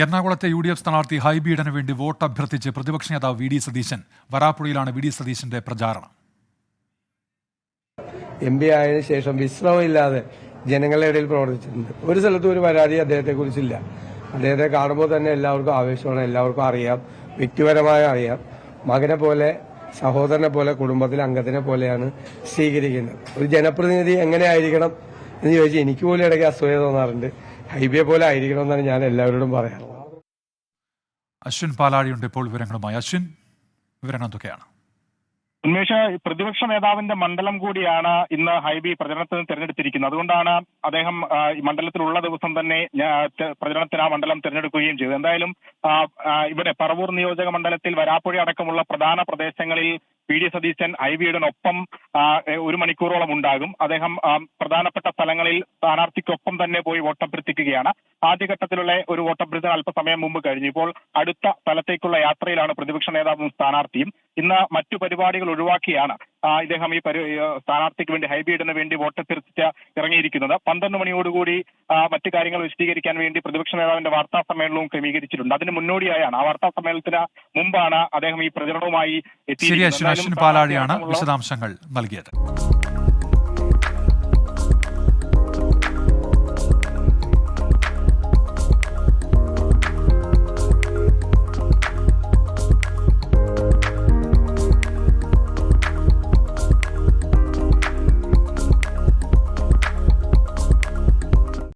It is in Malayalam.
എറണാകുളത്തെ UDF സ്ഥാനാർത്ഥി ഹൈബി ഈഡന് വേണ്ടി വോട്ട് അഭ്യർത്ഥിച്ച് പ്രതിപക്ഷ നേതാവ് VD സതീശൻ. വരാപ്പുഴയിലാണ് VD സതീശന്റെ പ്രചാരണം. MP ആയതിനു ശേഷം വിശ്രമമില്ലാതെ ജനങ്ങളുടെ ഇടയിൽ പ്രവർത്തിച്ചിട്ടുണ്ട്. ഒരു സ്ഥലത്തും ഒരു പരാതി അദ്ദേഹത്തെക്കുറിച്ചില്ല. അദ്ദേഹത്തെ കാണുമ്പോൾ തന്നെ എല്ലാവർക്കും ആവേശമാണ്, എല്ലാവർക്കും അറിയാം, വ്യക്തിപരമായി അറിയാം. മകനെ പോലെ, സഹോദരനെ പോലെ, കുടുംബത്തിലെ അംഗത്തിനെ പോലെയാണ് സ്വീകരിക്കുന്നത്. ഒരു ജനപ്രതിനിധി എങ്ങനെ ആയിരിക്കണം എന്ന് ചോദിച്ചാൽ എനിക്ക് പോലും ഇടയ്ക്ക് അസൂയ തോന്നാറുണ്ട്. ഹൈബിയെ പോലെ ആയിരിക്കണം എന്നാണ് ഞാൻ എല്ലാവരോടും പറയാറുള്ളത്. അശ്വിൻ പാലാഴിയുണ്ട് ഇപ്പോൾ വിവരങ്ങളുമായി. അശ്വിൻ, വിവരങ്ങൾ എന്തൊക്കെയാണ്? ഉന്മേഷ, പ്രതിപക്ഷ നേതാവിന്റെ മണ്ഡലം കൂടിയാണ് ഇന്ന് ഹൈബി പ്രചരണത്തിന് തിരഞ്ഞെടുത്തിരിക്കുന്നത്. അതുകൊണ്ടാണ് അദ്ദേഹം മണ്ഡലത്തിലുള്ള ദിവസം തന്നെ പ്രചരണത്തിന് ആ മണ്ഡലം തിരഞ്ഞെടുക്കുകയും ചെയ്തു. എന്തായാലും ഇവിടെ പറവൂർ നിയോജക മണ്ഡലത്തിൽ വരാപ്പുഴ അടക്കമുള്ള പ്രധാന പ്രദേശങ്ങളിൽ VD സതീശൻ ഹൈബിയുടെയൊപ്പം 1 മണിക്കൂറോളം ഉണ്ടാകും. അദ്ദേഹം പ്രധാനപ്പെട്ട സ്ഥലങ്ങളിൽ സ്ഥാനാർത്ഥിക്കൊപ്പം തന്നെ പോയി വോട്ടഭ്യർത്ഥിക്കുകയാണ്. ആദ്യഘട്ടത്തിലുള്ള ഒരു വോട്ടഭ്യർത്ഥന അല്പസമയം മുമ്പ് കഴിഞ്ഞു. ഇപ്പോൾ അടുത്ത സ്ഥലത്തേക്കുള്ള യാത്രയിലാണ് പ്രതിപക്ഷ നേതാവും സ്ഥാനാർത്ഥിയും. ഇന്ന് മറ്റു പരിപാടികൾ ഒഴിവാക്കിയാണ് ഇദ്ദേഹം ഈ സ്ഥാനാർത്ഥിക്ക് വേണ്ടി ഹൈബി ഈഡന് വേണ്ടി വോട്ടഭ്യർത്ഥിച്ച് ഇറങ്ങിയിരിക്കുന്നത്. 12 മണിയോടുകൂടി മറ്റു കാര്യങ്ങൾ വിശദീകരിക്കാൻ വേണ്ടി പ്രതിപക്ഷ നേതാവിന്റെ വാർത്താ സമ്മേളനവും ക്രമീകരിച്ചിട്ടുണ്ട്. അതിന് മുന്നോടിയായാണ്, ആ വാർത്താ സമ്മേളനത്തിന് മുമ്പാണ് അദ്ദേഹം ഈ പ്രചരണവുമായി എത്തിയിരിക്കുന്നത്. അശ്വിൻ പാലാഴിയാണ് വിശദാംശങ്ങൾ നൽകിയത്.